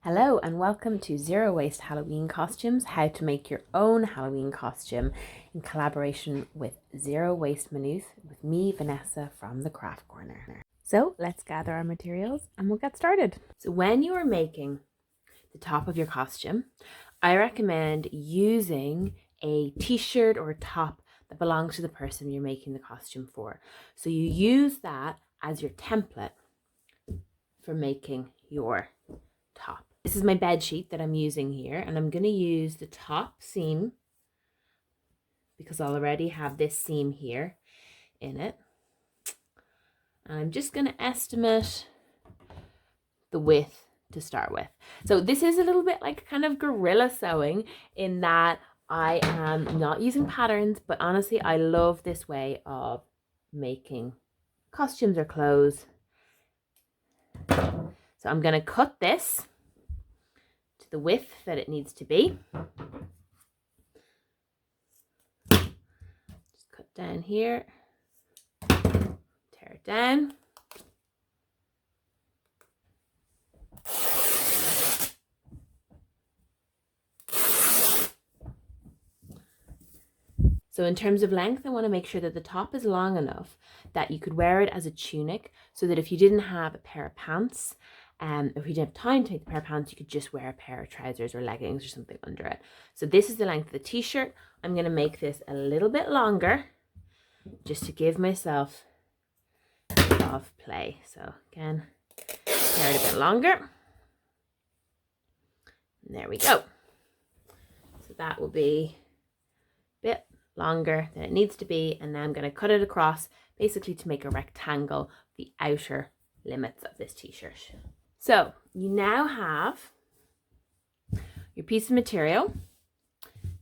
Hello and welcome to Zero Waste Halloween Costumes, how to make your own Halloween costume in collaboration with Zero Waste Maynooth with me, Vanessa from the Craft Corner. So let's gather our materials and we'll get started. So when you are making the top of your costume, I recommend using a t-shirt or a top that belongs to the person you're making the costume for. So you use that as your template for making your top. This is my bed sheet that I'm using here, and I'm going to use the top seam because I already have this seam here in it. And I'm just going to estimate the width to start with. So this is a little bit like kind of guerrilla sewing in that I am not using patterns, but honestly, I love this way of making costumes or clothes. So I'm going to cut this to the width that it needs to be. Just cut down here, tear it down. So in terms of length, I want to make sure that the top is long enough that you could wear it as a tunic, so that if you didn't have a pair of pants, if you didn't have time to make the pair of pants, you could just wear a pair of trousers or leggings or something under it. So this is the length of the t-shirt. I'm going to make this a little bit longer just to give myself a bit of play. So again, tear it a bit longer. And there we go. So that will be a bit longer than it needs to be, and now I'm going to cut it across basically to make a rectangle the outer limits of this t-shirt. So you now have your piece of material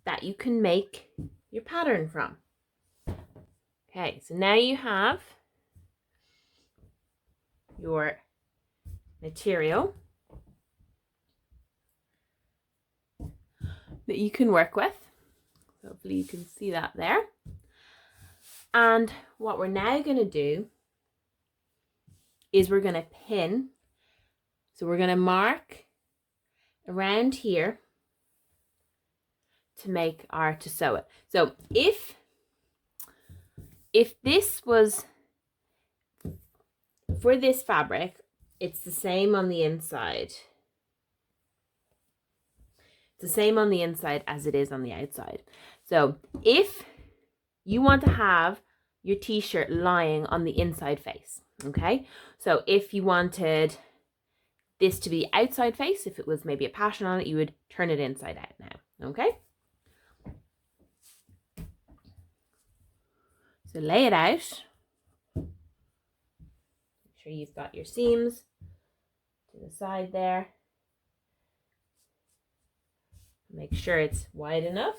that you can make your pattern from. Okay, so now you have your material that you can work with. Hopefully you can see that there. And what we're now going to do is we're going to pin. So we're going to mark around here to sew it. So if this was for this fabric, it's the same on the inside. It's the same on the inside as it is on the outside. So if you want to have your t-shirt lying on the inside face, okay? So if you wanted this to be outside face, if it was maybe a pattern on it, you would turn it inside out now, okay? So lay it out. Make sure you've got your seams to the side there. Make sure it's wide enough.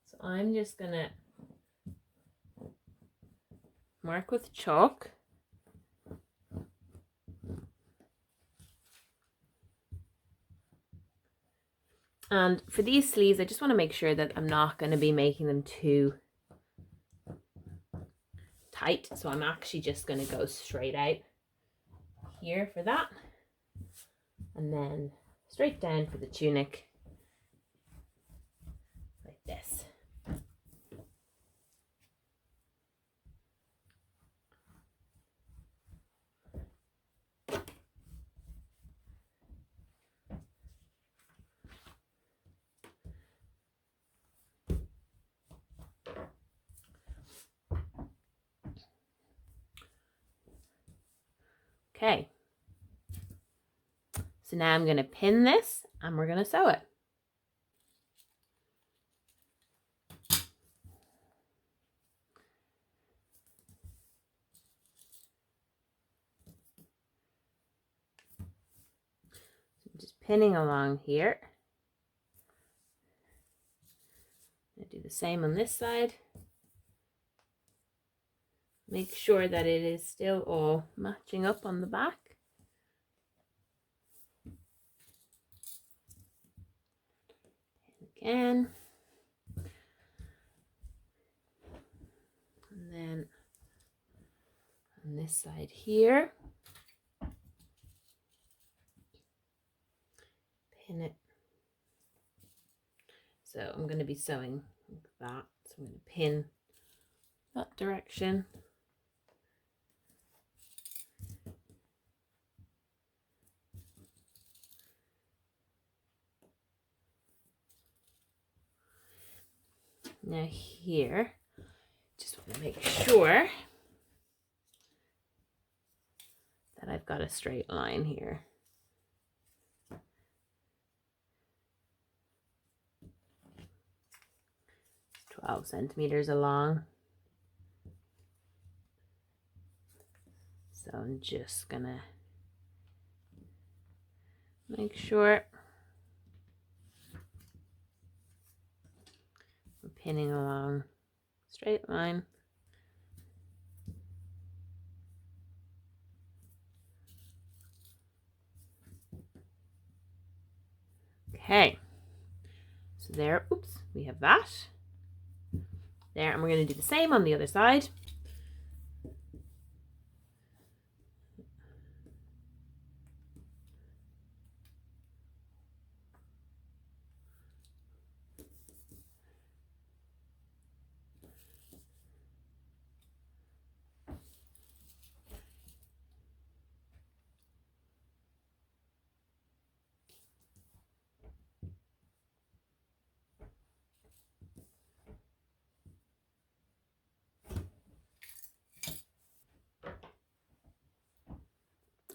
So I'm just gonna mark with chalk. And for these sleeves, I just want to make sure that I'm not going to be making them too tight. So I'm actually just going to go straight out here for that. And then straight down for the tunic like this. Okay, so now I'm going to pin this and we're going to sew it. So I'm just pinning along here. I'm going to do the same on this side. Make sure that it is still all matching up on the back. Again. And then on this side here. pin it. So I'm going to be sewing like that. So I'm going to pin that direction. Now here, just want to make sure that I've got a straight line here. 12 centimeters along. So I'm just gonna make sure we're pinning along straight line. Okay, so there, oops, we have that there, and we're going to do the same on the other side.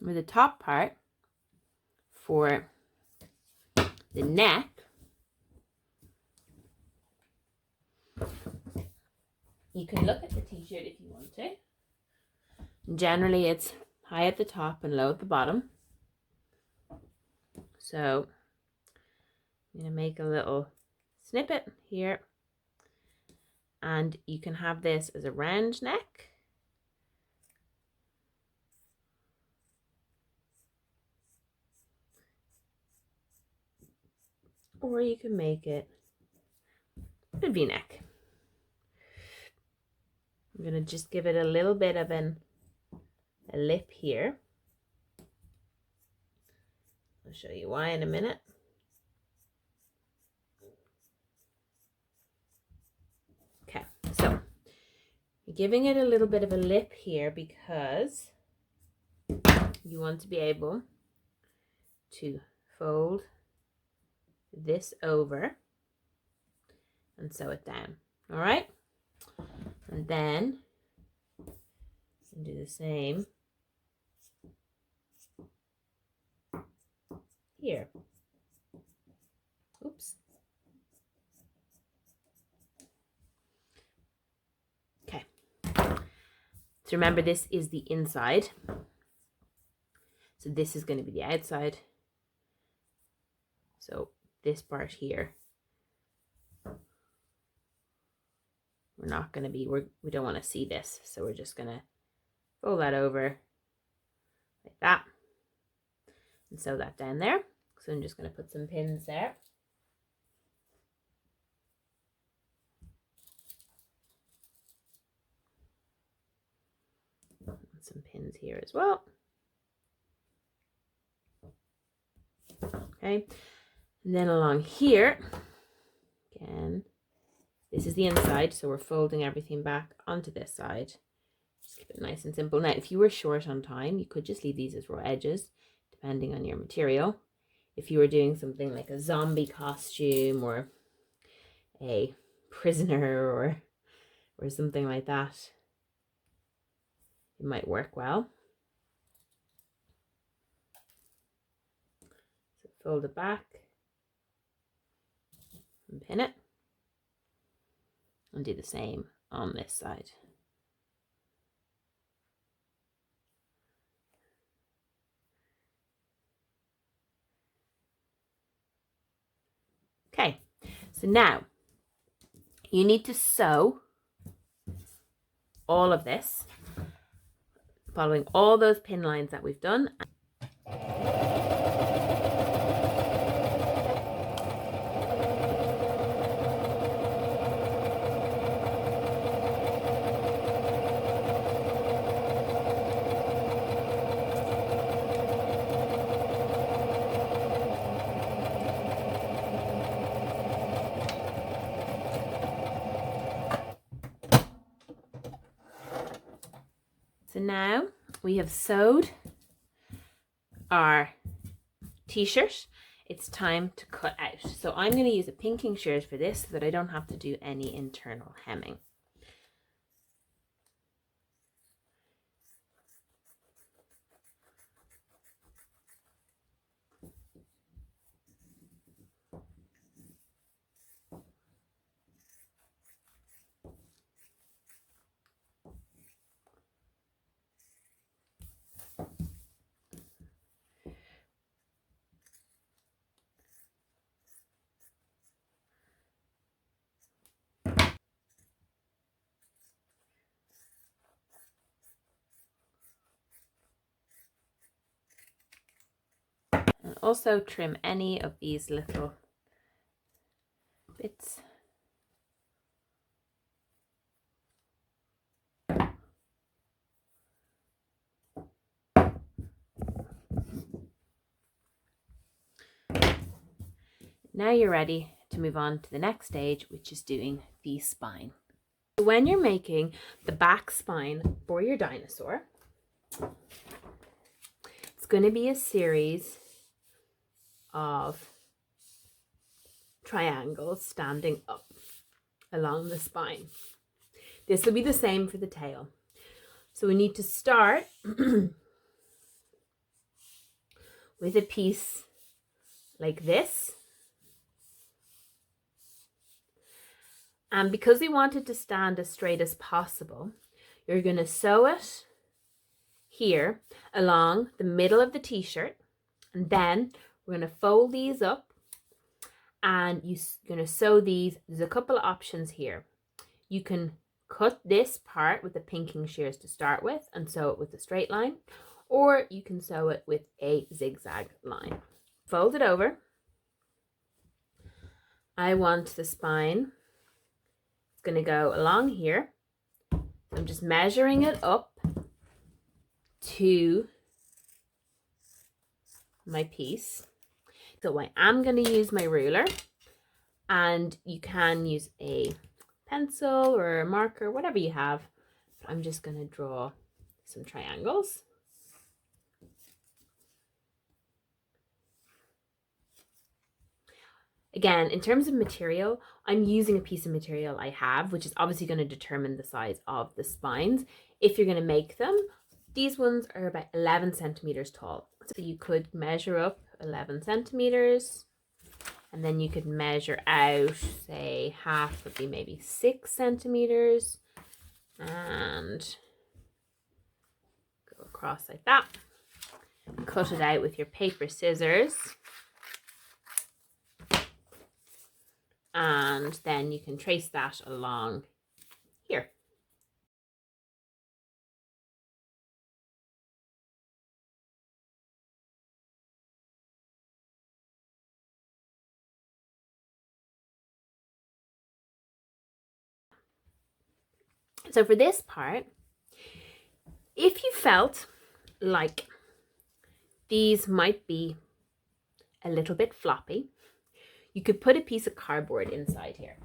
With the top part for the neck, you can look at the t-shirt if you want to. Generally it's high at the top and low at the bottom. So I'm going to make a little snippet here, and you can have this as a round neck, or you can make it a V-neck. I'm going to just give it a little bit of a lip here. I'll show you why in a minute. Okay, so you're giving it a little bit of a lip here because you want to be able to fold this over and sew it down. All right, and then do the same here. Oops. Okay. So remember, this is the inside. So this is going to be the outside. So this part here, we're not going to be, we don't want to see this. So we're just going to fold that over like that and sew that down there. So I'm just going to put some pins there. And some pins here as well. Okay, and then along here, again, this is the inside, so we're folding everything back onto this side. Just keep it nice and simple. Now, if you were short on time, you could just leave these as raw edges, depending on your material. If you were doing something like a zombie costume or a prisoner or something like that, it might work well. So fold it back and pin it, and do the same on this side. Okay, so now you need to sew all of this, following all those pin lines that we've done. now we have sewed our t-shirt. It's time to cut out. So I'm going to use a pinking shears for this so that I don't have to do any internal hemming. And also trim any of these little bits. Now you're ready to move on to the next stage, which is doing the spine. So when you're making the back spine for your dinosaur, it's going to be a series of triangles standing up along the spine. This will be the same for the tail. So we need to start with a piece like this. And because we want it to stand as straight as possible, you're going to sew it here along the middle of the t-shirt, and then we're going to fold these up and you're going to sew these. There's a couple of options here. You can cut this part with the pinking shears to start with and sew it with a straight line, or you can sew it with a zigzag line. Fold it over. I want the spine, it's going to go along here. So I'm just measuring it up to my piece. So I am going to use my ruler, and you can use a pencil or a marker, whatever you have. I'm just going to draw some triangles. Again, in terms of material, I'm using a piece of material I have, which is obviously going to determine the size of the spines. If you're going to make them, these ones are about 11 centimeters tall. So you could measure up 11 centimeters, and then you could measure out, say, half would be maybe 6 centimeters, and go across like that. Cut it out with your paper scissors. And then you can trace that along here. So for this part, if you felt like these might be a little bit floppy, you could put a piece of cardboard inside here.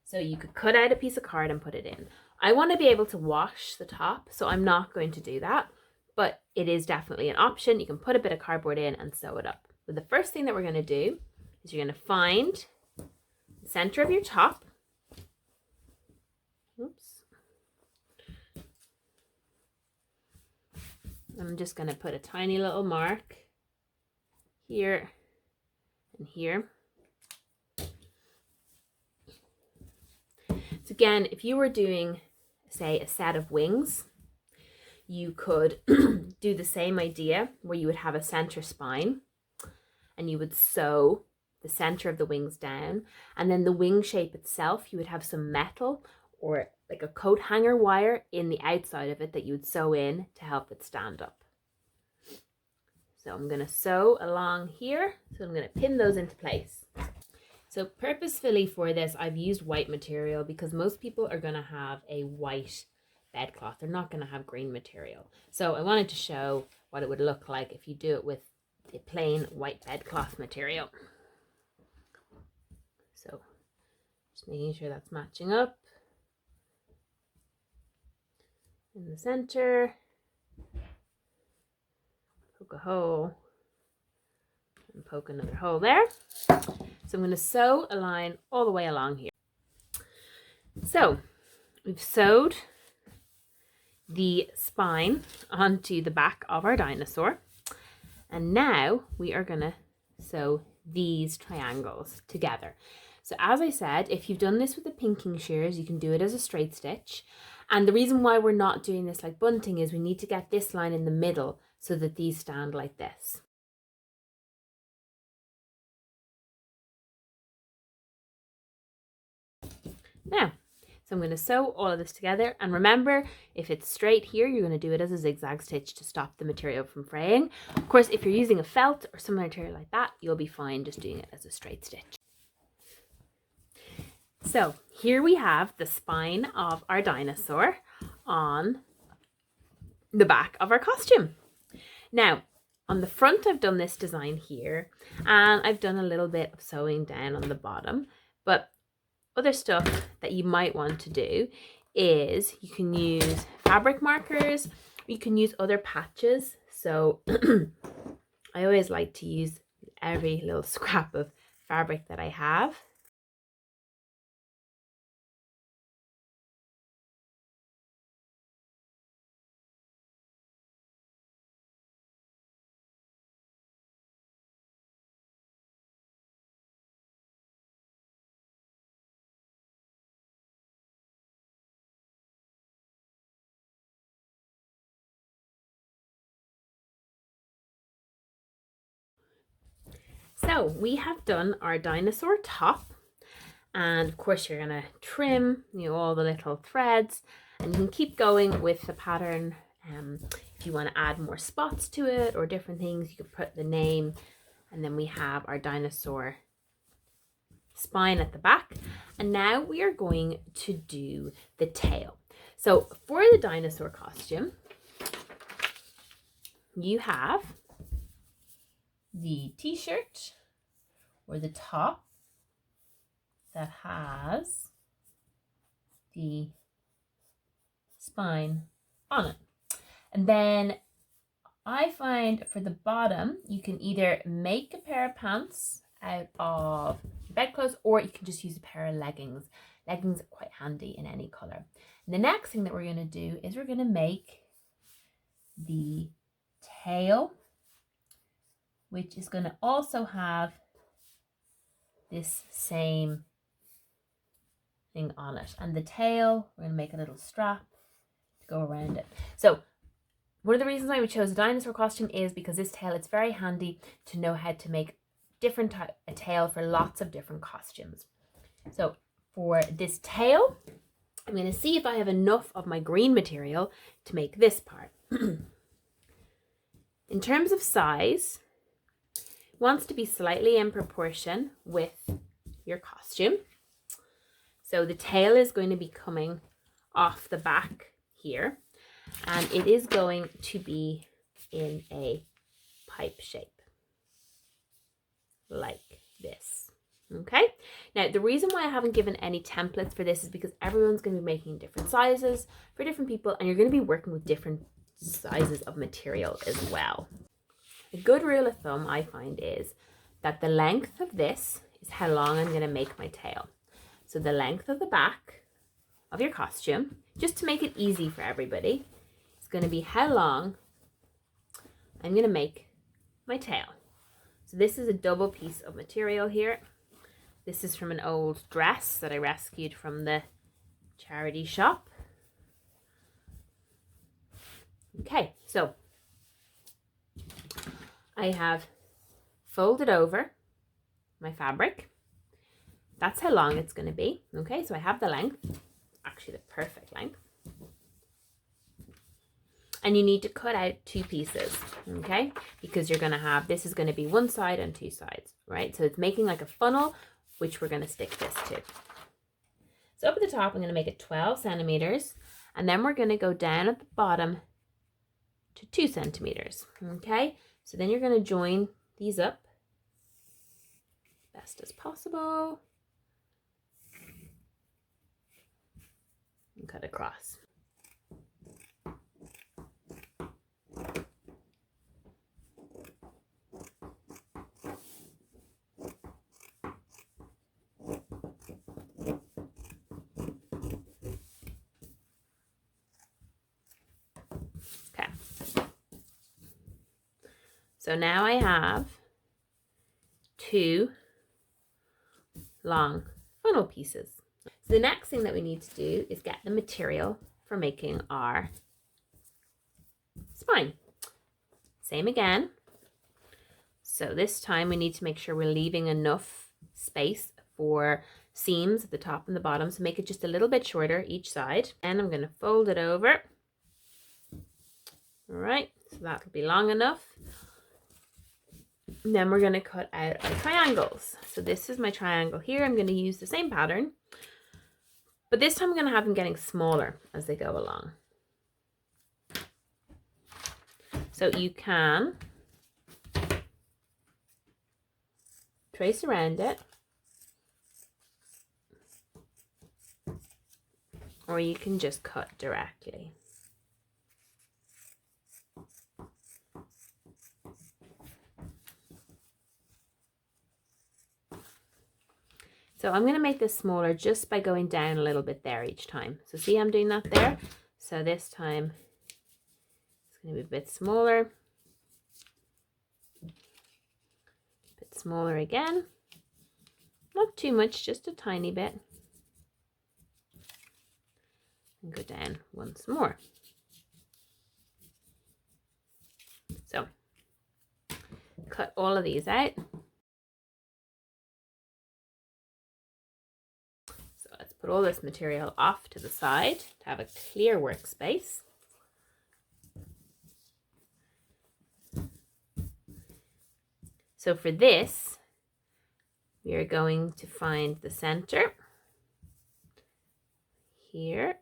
So you could cut out a piece of card and put it in. I want to be able to wash the top, so I'm not going to do that, but it is definitely an option. You can put a bit of cardboard in and sew it up. But the first thing that we're going to do is you're going to find the center of your top. Oops. I'm just going to put a tiny little mark here and here. So again, if you were doing, say, a set of wings, you could do the same idea where you would have a center spine and you would sew the center of the wings down, and then the wing shape itself, you would have some metal or like a coat hanger wire in the outside of it that you would sew in to help it stand up. So I'm going to sew along here. So I'm going to pin those into place. So purposefully for this, I've used white material because most people are going to have a white bedcloth. They're not going to have green material. So I wanted to show what it would look like if you do it with a plain white bedcloth material. So just making sure that's matching up in the center. Poke a hole and poke another hole there. So I'm going to sew a line all the way along here. So we've sewed the spine onto the back of our dinosaur, and now we are going to sew these triangles together. So as I said, if you've done this with the pinking shears, you can do it as a straight stitch. And the reason why we're not doing this like bunting is we need to get this line in the middle so that these stand like this. Now, so I'm going to sew all of this together, and remember, if it's straight here, you're going to do it as a zigzag stitch to stop the material from fraying. Of course, if you're using a felt or some material like that, you'll be fine just doing it as a straight stitch. So here we have the spine of our dinosaur on the back of our costume. Now, on the front, I've done this design here, and I've done a little bit of sewing down on the bottom, but other stuff that you might want to do is you can use fabric markers, you can use other patches. So I always like to use every little scrap of fabric that I have. So we have done our dinosaur top, and of course you're gonna trim, all the little threads, and you can keep going with the pattern. If you want to add more spots to it or different things, you could put the name, and then we have our dinosaur spine at the back. And now we are going to do the tail. So for the dinosaur costume, you have the t-shirt or the top that has the spine on it. And then I find for the bottom, you can either make a pair of pants out of bedclothes, or you can just use a pair of leggings. Leggings are quite handy in any color. And the next thing that we're going to do is we're going to make the tail, which is going to also have this same thing on it. And the tail, we're going to make a little strap to go around it. So one of the reasons why we chose a dinosaur costume is because this tail, it's very handy to know how to make a tail for lots of different costumes. So for this tail, I'm going to see if I have enough of my green material to make this part. In terms of size, it wants to be slightly in proportion with your costume. So the tail is going to be coming off the back here, and it is going to be in a pipe shape like this. Okay, now the reason why I haven't given any templates for this is because everyone's going to be making different sizes for different people, and you're going to be working with different sizes of material as well. A good rule of thumb I find is that the length of this is how long I'm going to make my tail. So the length of the back of your costume, just to make it easy for everybody, is going to be how long I'm going to make my tail. So this is a double piece of material here. This is from an old dress that I rescued from the charity shop. Okay, so I have folded over my fabric. That's how long it's going to be. Okay, so I have the length, actually the perfect length. And you need to cut out two pieces, okay? Because you're going to have, this is going to be one side and two sides, right? So it's making like a funnel, which we're going to stick this to. So up at the top, I'm going to make it 12 centimeters. And then we're going to go down at the bottom to 2 centimeters, okay? So then you're going to join these up best as possible and cut across. So now I have 2 long funnel pieces. So the next thing that we need to do is get the material for making our spine. Same again. So this time we need to make sure we're leaving enough space for seams at the top and the bottom. So make it just a little bit shorter each side. And I'm going to fold it over. All right, so that'll be long enough. And then we're going to cut out our triangles. So this is my triangle here. I'm going to use the same pattern, but this time I'm going to have them getting smaller as they go along. So you can trace around it, or you can just cut directly. So I'm going to make this smaller just by going down a little bit there each time. So see, I'm doing that there. So this time it's going to be a bit smaller. A bit smaller again. Not too much, just a tiny bit. And go down once more. So cut all of these out. Let's put all this material off to the side to have a clear workspace. So for this, we are going to find the center here.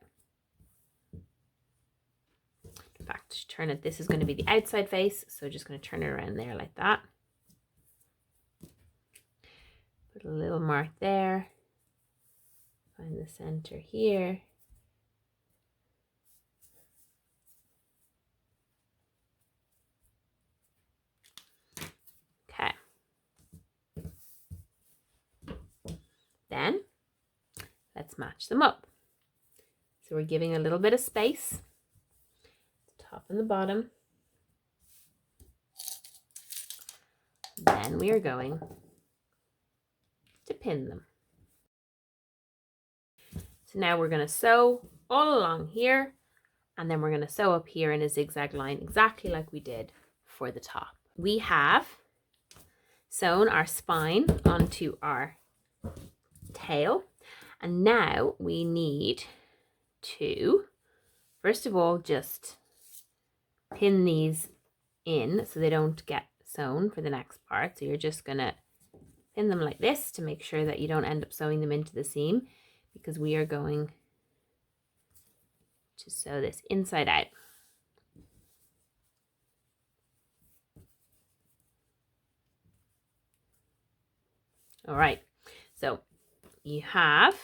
In fact, turn it, this is going to be the outside face, so just going to turn it around there like that. Put a little mark there. Find the center here. Okay. Then let's match them up. So we're giving a little bit of space, top and the bottom. Then we are going to pin them. So now we're going to sew all along here, and then we're going to sew up here in a zigzag line, exactly like we did for the top. We have sewn our spine onto our tail, and now we need to, first of all, just pin these in so they don't get sewn for the next part. So you're just going to pin them like this to make sure that you don't end up sewing them into the seam, because we are going to sew this inside out. All right, so you have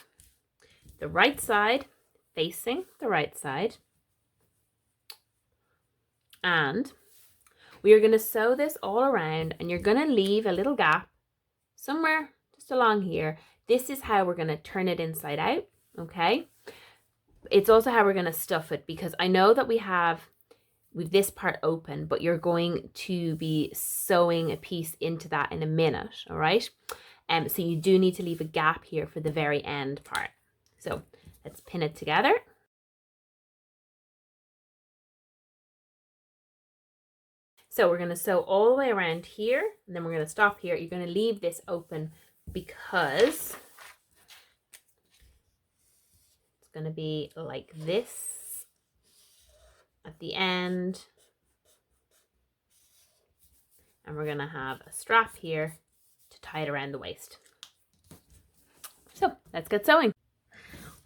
the right side facing the right side, and we are going to sew this all around, and you're going to leave a little gap somewhere just along here. This is how we're going to turn it inside out, okay? It's also how we're going to stuff it, because I know that we've this part open, but you're going to be sewing a piece into that in a minute, all right? So you do need to leave a gap here for the very end part. So let's pin it together. So we're going to sew all the way around here, and then we're going to stop here. You're going to leave this open because it's going to be like this at the end. And we're going to have a strap here to tie it around the waist. So let's get sewing.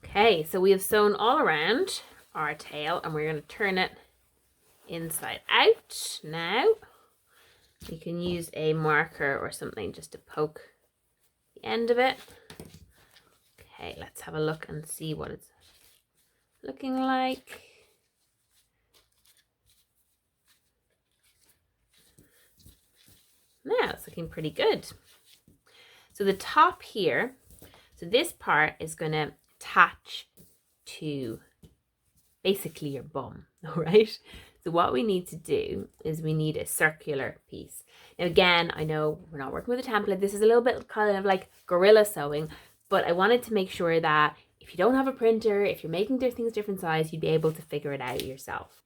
Okay, so we have sewn all around our tail, and we're going to turn it inside out. Now you can use a marker or something just to poke the end of it. Okay, let's have a look and see what it's looking like. Now it's looking pretty good. So the top here, so this part is going to attach to basically your bum, all right? So what we need to do is we need a circular piece. Now again, I know we're not working with a template. This is a little bit kind of like guerrilla sewing, but I wanted to make sure that if you don't have a printer, if you're making things different size, you'd be able to figure it out yourself.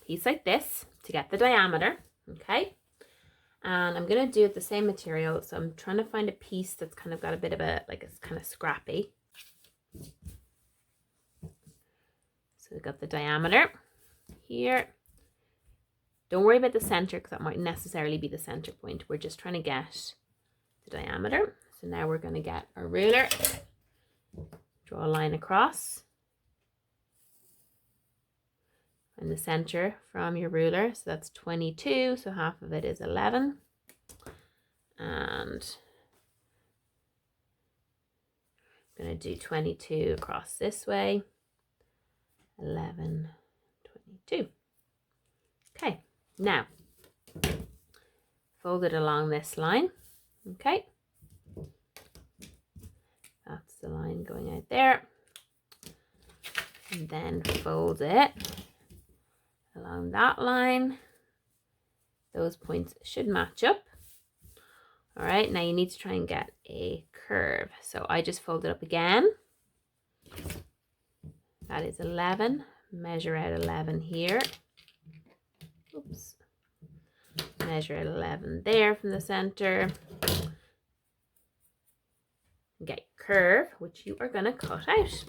Piece like this to get the diameter, okay? And I'm going to do it the same material. So I'm trying to find a piece that's kind of got a bit of a, like it's kind of scrappy. So we've got the diameter here. Don't worry about the center because that might necessarily be the center point. We're just trying to get the diameter. So now we're going to get our ruler, draw a line across, and the center from your ruler. So that's 22. So half of it is 11. And I'm going to do 22 across this way. 11, 22. Okay, now fold it along this line. Okay, that's the line going out there. And then fold it along that line. Those points should match up. All right, now you need to try and get a curve. So I just fold it up again. That is 11. Measure out 11 here. Oops. Measure out 11 there from the center. Get your curve, which you are going to cut out.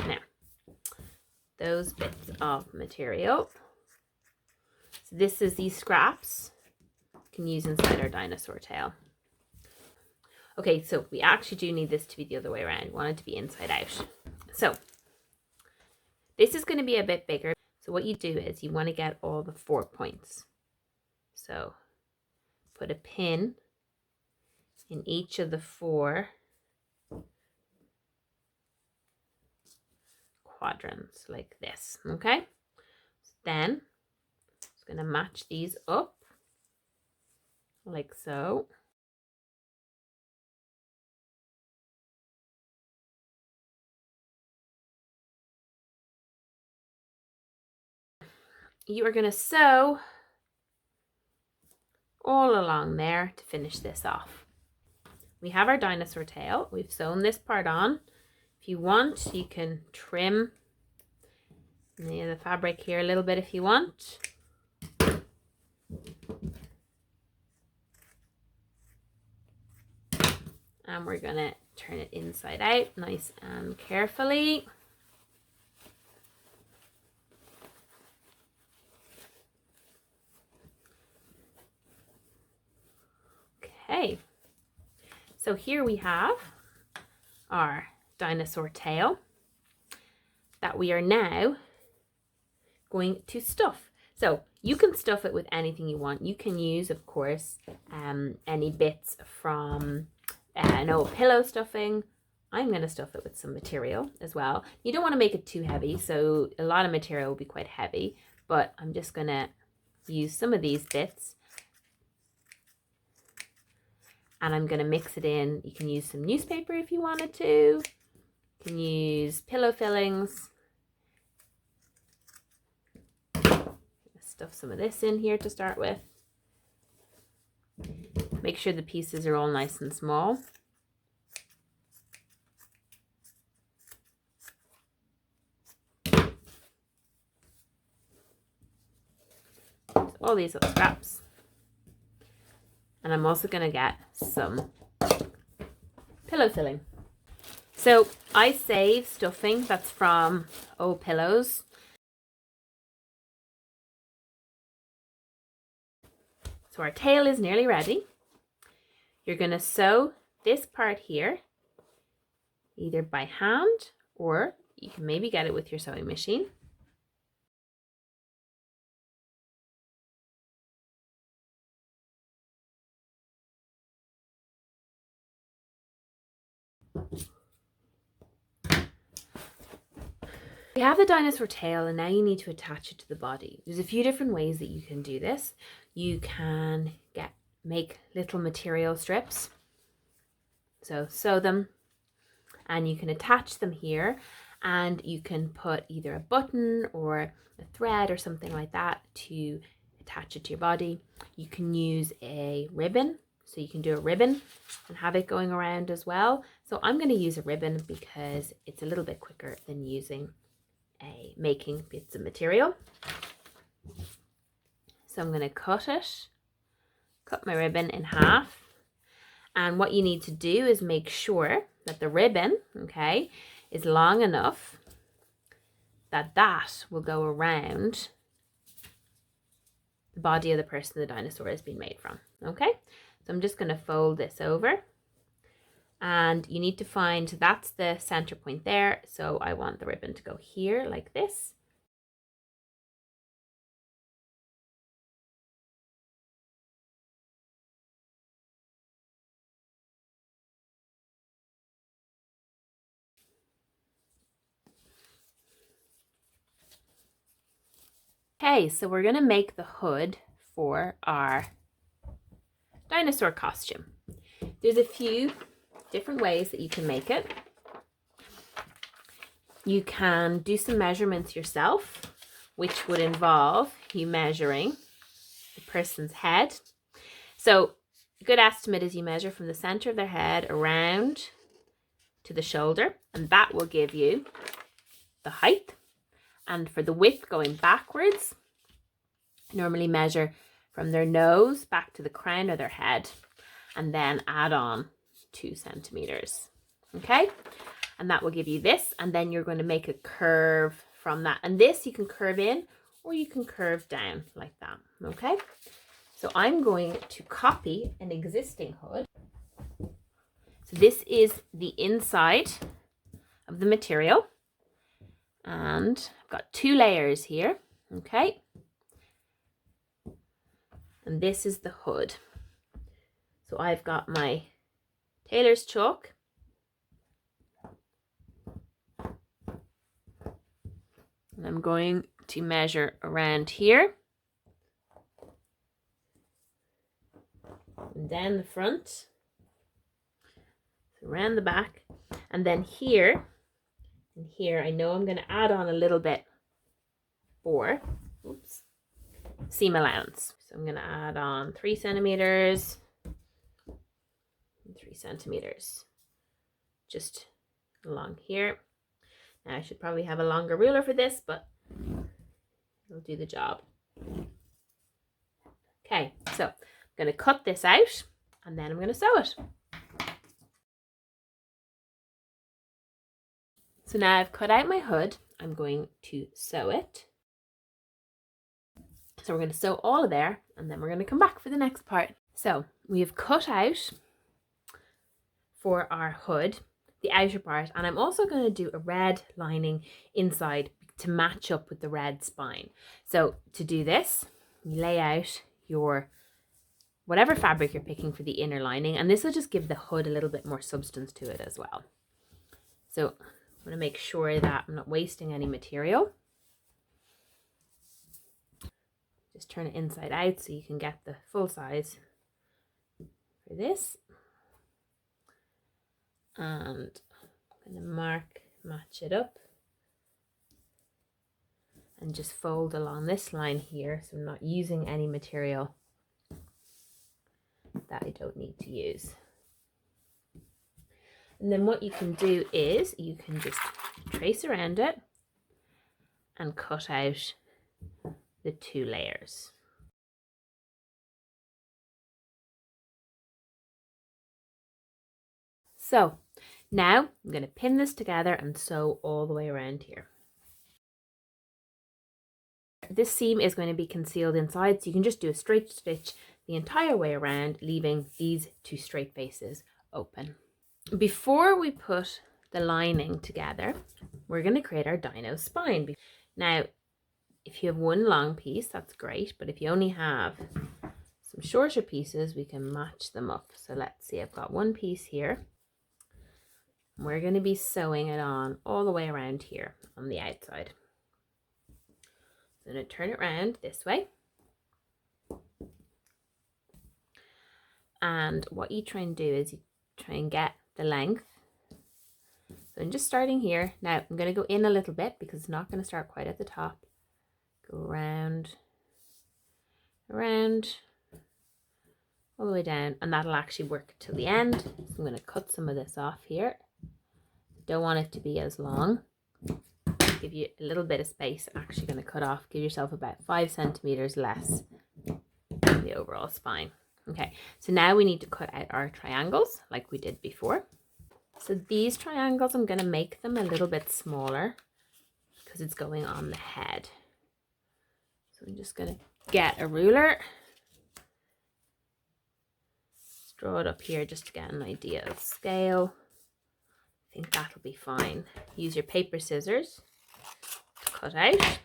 Now, those bits of material. So this is these scraps you can use inside our dinosaur tail. Okay, so we actually do need this to be the other way around. We want it to be inside out. So this is going to be a bit bigger. So what you do is you want to get all the 4 points. So put a pin in each of the 4 quadrants like this, okay? So then it's going to match these up like so. You are going to sew all along there to finish this off. We have our dinosaur tail. We've sewn this part on. If you want, you can trim the fabric here a little bit if you want. And we're going to turn it inside out nice and carefully. Okay, so here we have our dinosaur tail that we are now going to stuff. So you can stuff it with anything you want. You can use, of course, any bits from pillow stuffing. I'm going to stuff it with some material as well. You don't want to make it too heavy, so a lot of material will be quite heavy, but I'm just going to use some of these bits. And I'm going to mix it in. You can use some newspaper if you wanted to. You can use pillow fillings. Stuff some of this in here to start with. Make sure the pieces are all nice and small. So all these little scraps. And I'm also going to get some pillow filling. So I save stuffing that's from old pillows. So our tail is nearly ready. You're going to sew this part here either by hand or you can maybe get it with your sewing machine. You have the dinosaur tail and now you need to attach it to the body. There's a few different ways that you can do this. You can make little material strips. So sew them and you can attach them here, and you can put either a button or a thread or something like that to attach it to your body. You can use a ribbon, so you can do a ribbon and have it going around as well. So I'm going to use a ribbon because it's a little bit quicker than making bits of material. So I'm going to cut my ribbon in half. And what you need to do is make sure that the ribbon, okay, is long enough that that will go around the body of the person the dinosaur has been made from, okay? So I'm just going to fold this over, and you need to find, that's the center point there. So I want the ribbon to go here like this. Okay, so we're going to make the hood for our dinosaur costume. There's a few different ways that you can make it. You can do some measurements yourself, which would involve you measuring the person's head. So a good estimate is you measure from the center of their head around to the shoulder, and that will give you the height. And for the width going backwards, normally measure from their nose back to the crown of their head, and then add on 2 centimeters. Okay, and that will give you this, and then you're going to make a curve from that, and this you can curve in or you can curve down like that. Okay, so I'm going to copy an existing hood. So this is the inside of the material, and I've got 2 layers here. Okay, and this is the hood. So I've got my tailor's chalk, and I'm going to measure around here and down the front, around the back, and then here and here I know I'm going to add on a little bit for seam allowance. So I'm going to add on 3 centimeters and 3 centimeters just along here. Now I should probably have a longer ruler for this, but it'll do the job. Okay, so I'm going to cut this out, and then I'm going to sew it. So now I've cut out my hood, I'm going to sew it. So we're going to sew all of there, and then we're going to come back for the next part. So we have cut out for our hood the outer part, and I'm also going to do a red lining inside to match up with the red spine. So to do this, you lay out your whatever fabric you're picking for the inner lining, and this will just give the hood a little bit more substance to it as well. So I'm going to make sure that I'm not wasting any material. Just turn it inside out so you can get the full size for this. And I'm going to match it up and just fold along this line here, so I'm not using any material that I don't need to use. And then what you can do is you can just trace around it and cut out the 2 layers. So now I'm going to pin this together and sew all the way around here. This seam is going to be concealed inside, so you can just do a straight stitch the entire way around, leaving these 2 straight faces open. Before we put the lining together, we're going to create our dino spine. Now, if you have one long piece, that's great, but if you only have some shorter pieces, we can match them up. So let's see, I've got one piece here. We're going to be sewing it on all the way around here on the outside. So I'm going to turn it around this way. And what you try and do is you try and get the length So I'm just starting here. Now I'm going to go in a little bit because it's not going to start quite at the top. Go around, around, all the way down, and that'll actually work till the end. So I'm going to cut some of this off here. Don't want it to be as long. Give you a little bit of space. I'm actually going to cut off, give yourself about 5 centimeters less than the overall spine. Okay, so now we need to cut out our triangles like we did before. So these triangles, I'm going to make them a little bit smaller because it's going on the head. So I'm just going to get a ruler, draw it up here just to get an idea of scale. I think that'll be fine. Use your paper scissors to cut out.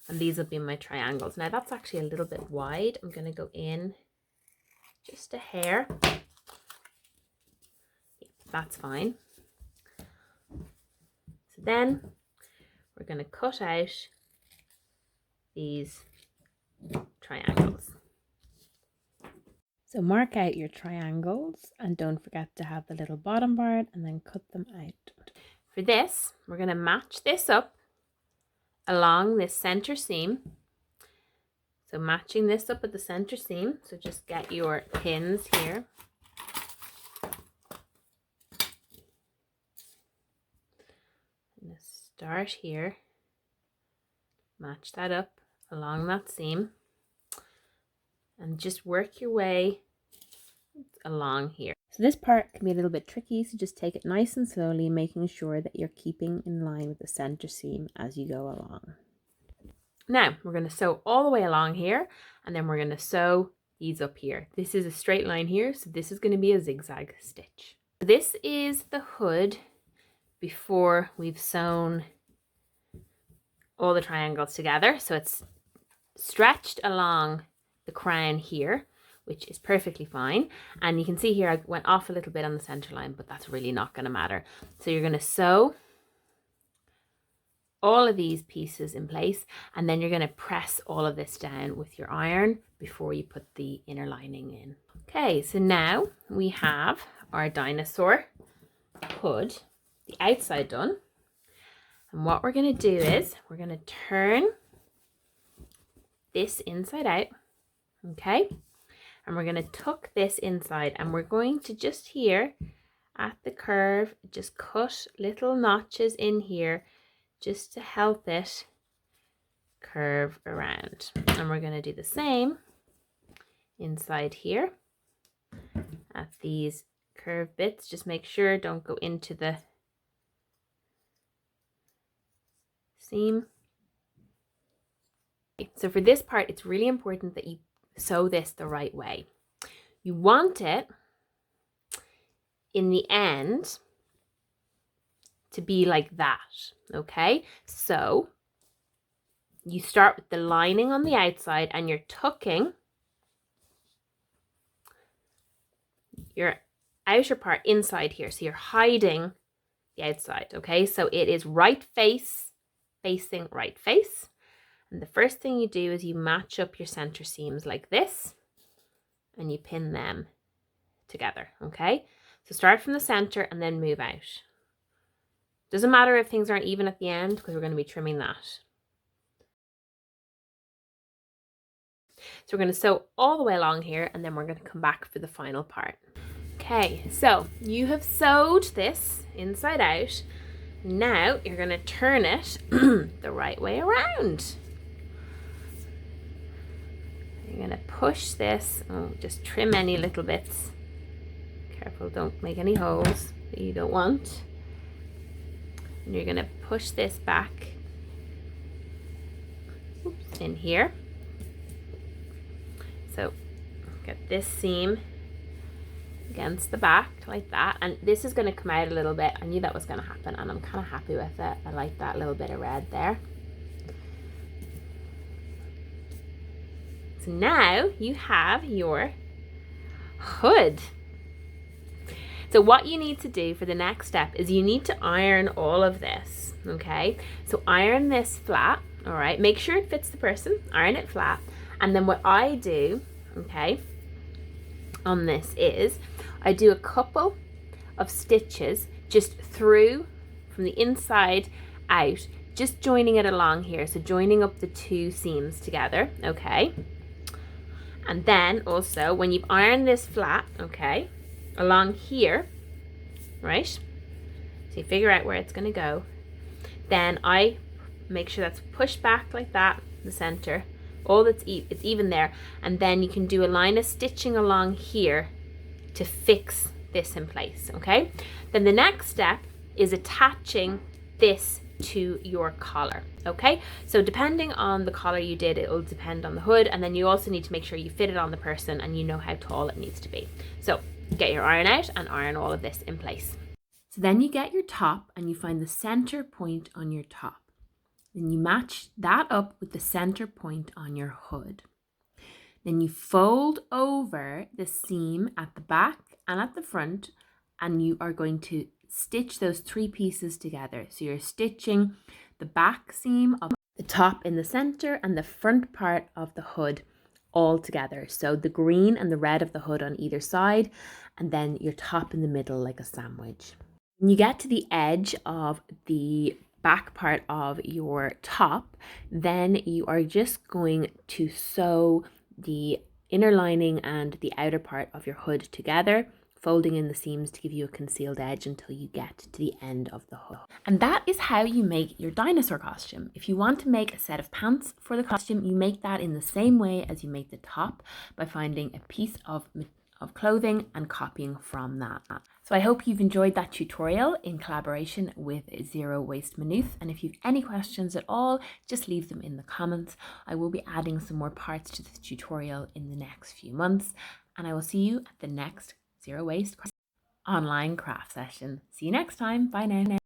And these will be my triangles. Now that's actually a little bit wide. I'm going to go in just a hair. That's fine. So then we're going to cut out these triangles. So mark out your triangles and don't forget to have the little bottom part and then cut them out. For this, we're going to match this up along this center seam. So matching this up at the center seam. So just get your pins here. Start here, match that up along that seam, and just work your way along here. So this part can be a little bit tricky, so just take it nice and slowly, making sure that you're keeping in line with the center seam as you go along. Now we're going to sew all the way along here, and then we're going to sew these up here. This is a straight line here, so this is going to be a zigzag stitch. This is the hood before we've sewn all the triangles together. So it's stretched along the crown here, which is perfectly fine. And you can see here I went off a little bit on the center line, but that's really not going to matter. So you're going to sew all of these pieces in place, and then you're going to press all of this down with your iron before you put the inner lining in. Okay, so now we have our dinosaur hood, the outside done. And what we're going to do is we're going to turn this inside out, okay? And we're going to tuck this inside, and we're going to just here at the curve, just cut little notches in here just to help it curve around. And we're going to do the same inside here at these curved bits. Just make sure don't go into the seam. So for this part, it's really important that you sew this the right way. You want it in the end to be like that, okay? So you start with the lining on the outside and you're tucking your outer part inside here. So you're hiding the outside, okay? So it is right face facing right face. And the first thing you do is you match up your center seams like this and you pin them together, okay? So start from the center and then move out. Doesn't matter if things aren't even at the end because we're going to be trimming that. So we're going to sew all the way along here and then we're going to come back for the final part. Okay, so you have sewed this inside out. Now you're going to turn it the right way around. You're going to push this, just trim any little bits. Careful, don't make any holes that you don't want. And you're going to push this back in here. So get this seam against the back like that, and this is going to come out a little bit. I knew that was going to happen and I'm kind of happy with it. I like that little bit of red there. So now you have your hood. So what you need to do for the next step is you need to iron all of this, okay? So iron this flat, all right? Make sure it fits the person, iron it flat. And then what I do, okay, on this is I do a couple of stitches just through from the inside out, just joining it along here. So joining up the two seams together, okay? And then also when you've ironed this flat, okay, along here, right? So you figure out where it's gonna go. Then I make sure that's pushed back like that, the center. All that's it's even there. And then you can do a line of stitching along here to fix this in place, okay? Then the next step is attaching this to your collar, okay? So depending on the collar you did, it will depend on the hood, and then you also need to make sure you fit it on the person and you know how tall it needs to be. So get your iron out and iron all of this in place. So then you get your top and you find the center point on your top. Then you match that up with the center point on your hood. Then you fold over the seam at the back and at the front, and you are going to stitch those three pieces together. So you're stitching the back seam of the top in the center and the front part of the hood all together. So the green and the red of the hood on either side, and then your top in the middle like a sandwich. When you get to the edge of the back part of your top, then you are just going to sew the inner lining and the outer part of your hood together, folding in the seams to give you a concealed edge until you get to the end of the hood. And that is how you make your dinosaur costume. If you want to make a set of pants for the costume, you make that in the same way as you make the top, by finding a piece of clothing and copying from that. So I hope you've enjoyed that tutorial in collaboration with Zero Waste Maynooth. And if you've any questions at all, just leave them in the comments. I will be adding some more parts to the tutorial in the next few months. And I will see you at the next Zero Waste online craft session. See you next time. Bye now.